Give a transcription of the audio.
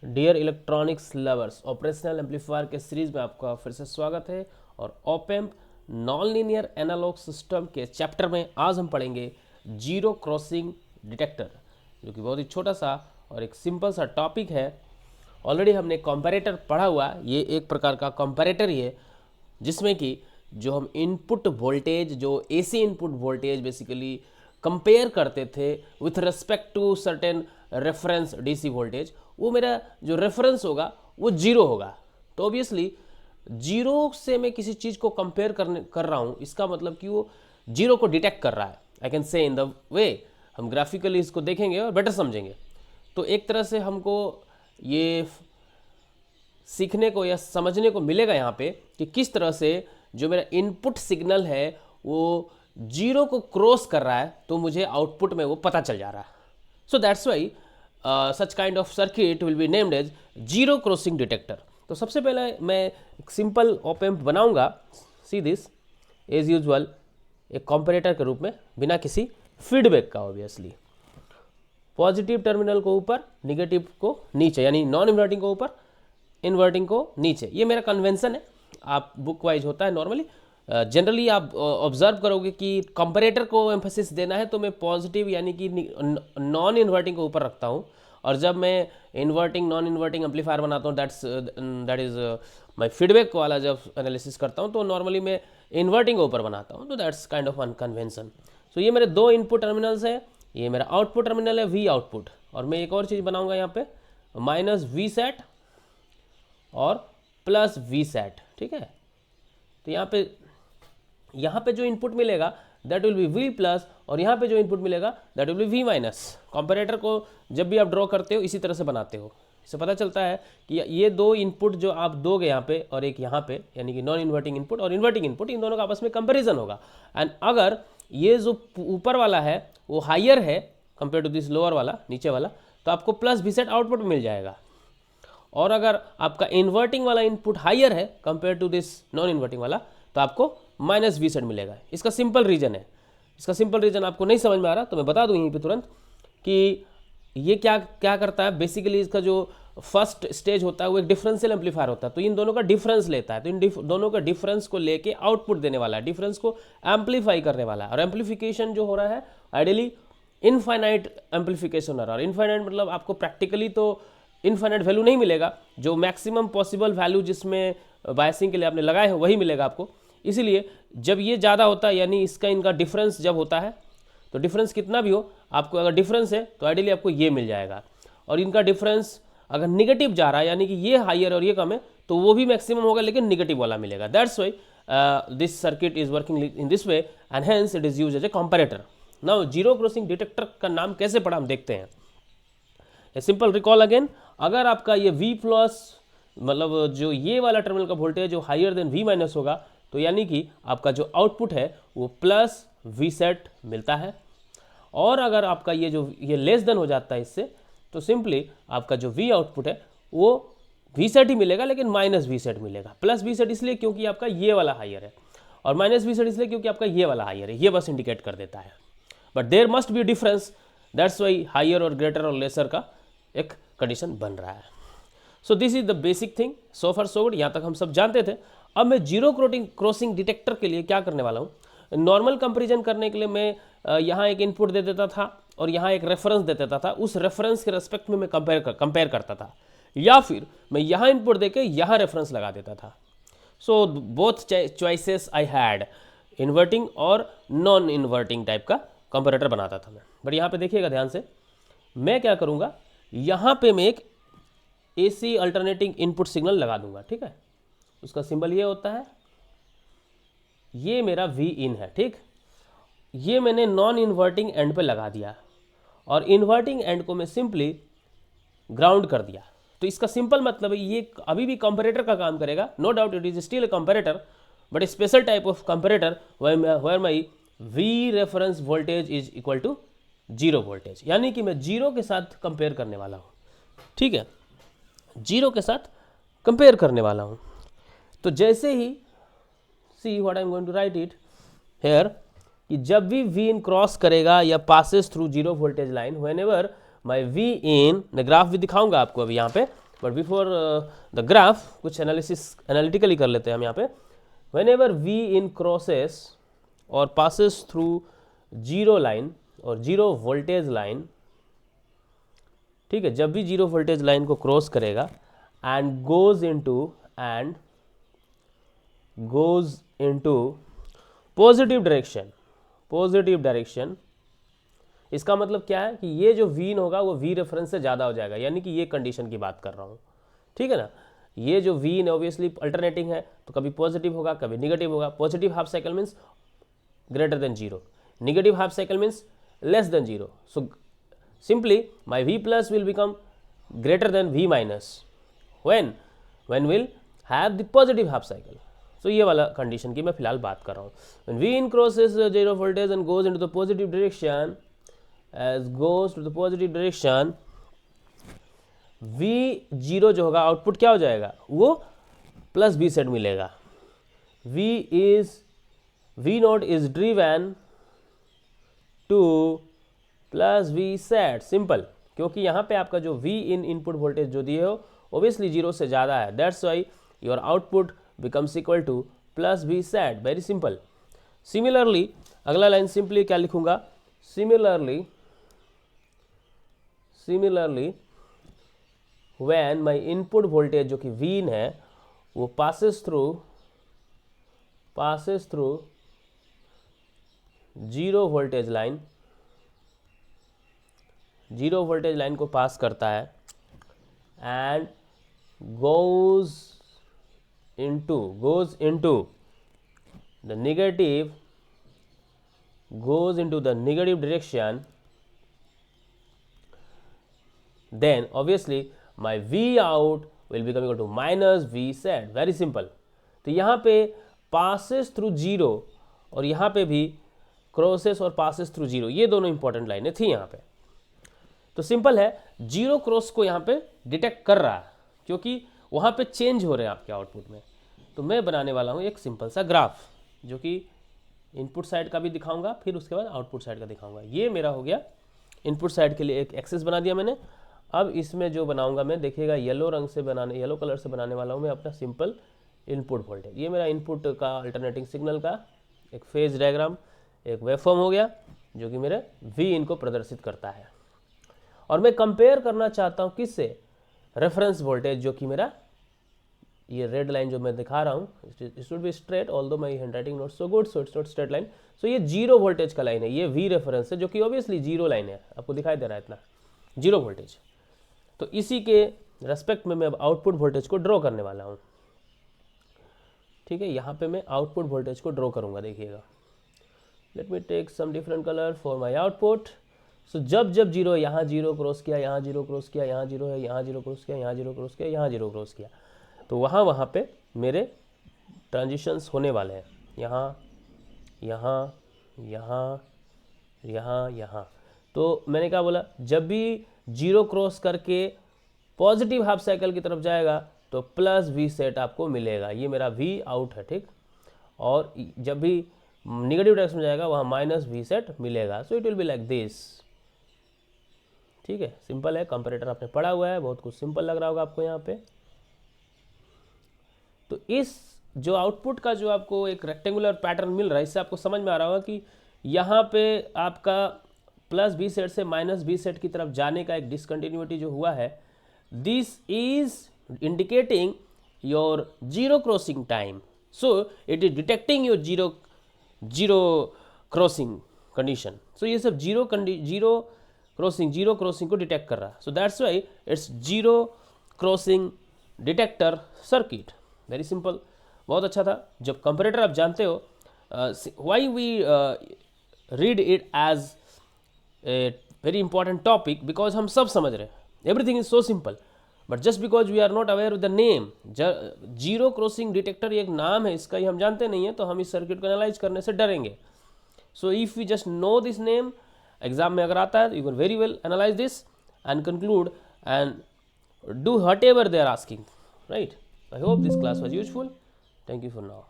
Dear electronics lovers, operational amplifier के series में आपका फिर से स्वागत है। और op amp non linear analog system के चैप्टर में आज हम पढ़ेंगे जीरो क्रॉसिंग डिटेक्टर, जो कि बहुत ही छोटा सा और एक सिंपल सा टॉपिक है। ऑलरेडी हमने कंपैरेटर पढ़ा हुआ, ये एक प्रकार का कंपैरेटर ही है जिसमें कि जो हम इनपुट वोल्टेज, जो AC input voltage basically compare करते थे with respect to certain reference DC voltage, वो मेरा जो रेफरेंस होगा वो जीरो होगा। तो ऑब्वियसली जीरो से मैं किसी चीज़ को कंपेयर कर रहा हूँ, इसका मतलब कि वो जीरो को डिटेक्ट कर रहा है। I can say in the way, हम ग्राफिकली इसको देखेंगे और बेटर समझेंगे। तो एक तरह से हमको ये सीखने को या समझने को मिलेगा यहाँ पे कि किस तरह से जो मेरा इनपुट सिग्नल है वो जीरो को क्रॉस कर रहा है, तो मुझे आउटपुट में वो पता चल जा रहा है। So that's Y such kind of circuit will be named as zero crossing detector। तो सबसे पहले मैं एक सिंपल ऑप-एम्प बनाऊंगा, सी दिस एज यूजुअल, एक कंपैरेटर के रूप में बिना किसी फीडबैक का। ऑब्वियसली पॉजिटिव टर्मिनल को ऊपर, निगेटिव को नीचे, यानी नॉन इन्वर्टिंग को ऊपर, इन्वर्टिंग को नीचे। ये मेरा कन्वेंशन है, आप बुक वाइज होता है नॉर्मली। जनरली आप ऑब्जर्व करोगे कि कंपैरेटर को एम्फेसिस देना है तो मैं पॉजिटिव यानी कि नॉन इन्वर्टिंग को ऊपर रखता हूँ, और जब मैं इन्वर्टिंग नॉन इन्वर्टिंग एम्पलीफायर बनाता हूँ, दैट इज़ माय फीडबैक वाला जब एनालिसिस करता हूँ तो नॉर्मली मैं इन्वर्टिंग को ऊपर बनाता हूँ। तो that's kind of one convention. So ये मेरे दो इनपुट टर्मिनल्स है, ये मेरा आउटपुट टर्मिनल है वी आउटपुट, और मैं एक और चीज़ बनाऊँगा यहाँ पे माइनस वी सेट और प्लस वी सेट। ठीक है, तो यहाँ पे जो इनपुट मिलेगा that will be V plus, और यहाँ पे जो इनपुट मिलेगा that will be V minus. Comparator को जब भी आप ड्रॉ करते हो इसी तरह से बनाते हो। इससे पता चलता है कि ये दो इनपुट जो आप दोगे यहाँ पे और एक यहाँ पे, यानी कि नॉन इन्वर्टिंग इनपुट और इन्वर्टिंग इनपुट, इन दोनों का आपस में कंपेरिजन होगा। एंड अगर ये जो ऊपर वाला है वो हाइयर है कंपेयर टू दिस लोअर वाला, नीचे वाला, तो आपको प्लस वी सेट आउटपुट मिल जाएगा। और अगर आपका इन्वर्टिंग वाला इनपुट हाइयर है compare to this non inverting वाला, तो आपको माइनस वी सेट मिलेगा। इसका सिंपल रीजन है, इसका सिंपल रीजन आपको नहीं समझ में आ रहा तो मैं बता दूं यहीं पे तुरंत कि ये क्या क्या करता है। बेसिकली इसका जो फर्स्ट स्टेज होता है वो एक डिफरेंशियल एम्पलीफायर होता है, तो इन दोनों का डिफरेंस लेता है, तो इन दोनों का डिफरेंस को लेके आउटपुट देने वाला है, डिफरेंस को एम्पलीफाई करने वाला है। और एम्पलीफिकेशन जो हो रहा है आइडियली इनफाइनाइट एम्पलीफिकेशन हो रहा है। और इनफाइनाइट मतलब आपको प्रैक्टिकली तो इनफाइनाइट वैल्यू नहीं मिलेगा, जो मैक्सिमम पॉसिबल वैल्यू जिसमें बायसिंग के लिए आपने लगाए हैं वही मिलेगा आपको। इसीलिए जब ये ज़्यादा होता है, यानी इसका इनका डिफरेंस जब होता है, तो डिफरेंस कितना भी हो, आपको अगर डिफरेंस है तो आइडियली आपको ये मिल जाएगा। और इनका डिफरेंस अगर निगेटिव जा रहा है, यानी कि ये हाइयर और ये कम है, तो वो भी मैक्सिमम होगा लेकिन निगेटिव वाला मिलेगा। That's why this circuit is working in this way and hence it is use as a comparator. Now zero crossing detector का नाम कैसे पड़ा हम देखते हैं। ए सिंपल रिकॉल अगेन, अगर आपका ये V प्लस मतलब जो ये वाला टर्मिनल का वोल्टेज जो हाइयर देन V माइनस होगा, तो यानी कि आपका जो आउटपुट है वो प्लस वी सेट मिलता है। और अगर आपका ये लेस देन हो जाता है इससे, तो सिंपली आपका जो V आउटपुट है वो वी सेट ही मिलेगा लेकिन माइनस वी सेट मिलेगा। प्लस वी सेट इसलिए क्योंकि आपका ये वाला हाइयर है, और माइनस वी सेट इसलिए क्योंकि आपका ये वाला हाइयर है। ये बस इंडिकेट कर देता है, but there must be difference, that's why higher और ग्रेटर और लेसर का एक कंडीशन बन रहा है। So this is the basic thing, so far so good, यहाँ तक हम सब जानते थे। अब मैं जीरो क्रॉसिंग डिटेक्टर के लिए क्या करने वाला हूँ, नॉर्मल कंपैरिजन करने के लिए मैं यहाँ एक इनपुट दे देता था और यहाँ एक रेफरेंस दे देता था, उस रेफरेंस के रेस्पेक्ट में मैं कंपेयर करता था, या फिर मैं यहाँ इनपुट दे के यहाँ रेफरेंस लगा देता था। So both choices I had, inverting और नॉन इन्वर्टिंग टाइप का कंपैरेटर बनाता था मैं। बट यहाँ पे देखिएगा ध्यान से, मैं क्या करूँगा, यहाँ पे मैं एक AC अल्टरनेटिंग इनपुट सिग्नल लगा दूंगा। ठीक है, उसका सिंबल ये होता है, ये मेरा V इन है। ठीक, ये मैंने नॉन इन्वर्टिंग एंड पे लगा दिया और इन्वर्टिंग एंड को मैं सिंपली ग्राउंड कर दिया। तो इसका सिंपल मतलब है ये अभी भी कंपैरेटर का काम करेगा, no doubt it is still a comparator, but special type of comparator where my V reference voltage is equal to zero voltage, यानी कि मैं जीरो के साथ कंपेयर करने वाला हूँ। ठीक है, जीरो के साथ कंपेयर करने वाला हूँ। तो जैसे ही see what I am going to write it here, कि जब भी V इन क्रॉस करेगा या passes through zero voltage line, whenever my V in, मैं ग्राफ भी दिखाऊंगा आपको अभी यहाँ पे, बट बिफोर द ग्राफ कुछ एनालिटिकली कर लेते हैं हम यहाँ पे। Whenever V in crosses और पासिस थ्रू जीरो लाइन और जीरो वोल्टेज लाइन, ठीक है, जब भी जीरो वोल्टेज लाइन को क्रॉस करेगा and goes into positive direction, इसका मतलब क्या है कि ये जो वी होगा वो वी रेफरेंस से ज़्यादा हो जाएगा, यानी कि ये कंडीशन की बात कर रहा हूँ, ठीक है ना। ये जो वी है ऑब्वियसली अल्टरनेटिंग है, तो कभी पॉजिटिव होगा कभी निगेटिव होगा। Positive half cycle means greater than zero, negative half cycle means less than 0. So simply my V plus will become greater than V minus when will have the positive half cycle. So ये वाला condition की मैं फिलहाल बात कर रहा हूँ। When V in crosses zero voltage and goes into the positive direction, V zero जो होगा आउटपुट क्या हो जाएगा, वो प्लस V सेट मिलेगा। V note is driven two plus V set, simple, क्योंकि यहाँ पे आपका जो V इन इनपुट वोल्टेज जो दिए हो ओबियसली जीरो से ज़्यादा है, that's why your output becomes equal two plus V set, very simple. Similarly अगला लाइन सिंपली क्या लिखूंगा, similarly when my input voltage जो कि V इन है वो passes through zero voltage line को पास करता है and goes into the negative direction, then obviously my V out will become equal to minus V set, very simple। तो यहाँ पे passes through जीरो और यहाँ पे भी क्रॉसेस और passes through जीरो, ये दोनों इंपॉर्टेंट लाइनें थी यहाँ पे। तो सिंपल है, जीरो क्रॉस को यहाँ पे डिटेक्ट कर रहा है क्योंकि वहाँ पे चेंज हो रहे हैं आपके आउटपुट में। तो मैं बनाने वाला हूँ एक सिंपल सा ग्राफ जो कि इनपुट साइड का भी दिखाऊंगा, फिर उसके बाद आउटपुट साइड का दिखाऊंगा। ये मेरा हो गया इनपुट साइड के लिए एक एक्सेस बना दिया मैंने। अब इसमें जो बनाऊंगा मैं, देखिएगा येलो कलर से बनाने वाला हूँ मैं अपना सिंपल इनपुट वोल्टेज। ये मेरा इनपुट का अल्टरनेटिंग सिग्नल का एक फेज डायग्राम, एक वेवफॉर्म हो गया जो कि मेरे V इन को प्रदर्शित करता है। और मैं कंपेयर करना चाहता हूँ किससे, रेफरेंस वोल्टेज जो कि मेरा ये रेड लाइन जो मैं दिखा रहा हूँ, it should be straight, although my handwriting not so good so it's not straight line. So ये जीरो वोल्टेज का लाइन है, ये V रेफरेंस है जो कि ऑब्वियसली जीरो लाइन है, आपको दिखाई दे रहा है इतना जीरो वोल्टेज। तो इसी के रेस्पेक्ट में मैं अब आउटपुट वोल्टेज को ड्रॉ करने वाला हूँ, ठीक है। यहाँ पे मैं आउटपुट वोल्टेज को ड्रॉ करूँगा, देखिएगा। Let me take some different colour for my output. So जब जीरो, यहाँ जीरो क्रॉस किया, यहाँ जीरो क्रॉस किया, यहाँ जीरो है, यहाँ जीरो क्रॉस किया, यहाँ जीरो क्रॉस किया, यहाँ जीरो क्रॉस किया, तो वहाँ पे मेरे ट्रांजिशंस होने वाले हैं, यहाँ यहाँ यहाँ यहाँ यहाँ। तो मैंने क्या बोला, जब भी जीरो क्रॉस करके पॉजिटिव हाफ साइकिल की तरफ जाएगा तो प्लस V सेट आपको मिलेगा, ये मेरा V आउट है, ठीक। और जब भी निगेटिव डायरेक्शन में जाएगा वहाँ माइनस V सेट मिलेगा। So it will be like this, ठीक है। सिंपल है, कंपैरेटर आपने पढ़ा हुआ है, बहुत कुछ सिंपल लग रहा होगा आपको यहाँ पे। तो इस जो आउटपुट का जो आपको एक रेक्टेंगुलर पैटर्न मिल रहा है, इससे आपको समझ में आ रहा होगा कि यहाँ पे आपका प्लस V सेट से माइनस V सेट की तरफ जाने का एक डिसकंटिन्यूटी जो हुआ है, this is indicating your zero crossing time. So it is detecting your zero crossing condition. So ये सब जीरो क्रॉसिंग को डिटेक्ट कर रहा है। So that's why it's zero crossing detector circuit, very simple, बहुत अच्छा था। जब कंपैरेटर आप जानते हो, why we read it as a very important topic, because हम सब समझ रहे हैं, everything is so simple, but just because we are not aware with the name. Zero crossing detector एक नाम है इसका, ही हम जानते नहीं है, तो हम इस सर्किट को एनालाइज करने से डरेंगे। So if you just know this name, exam में अगर आता है, you can very well analyse this and conclude and do whatever they are asking, right. I hope this class was useful. Thank you for now.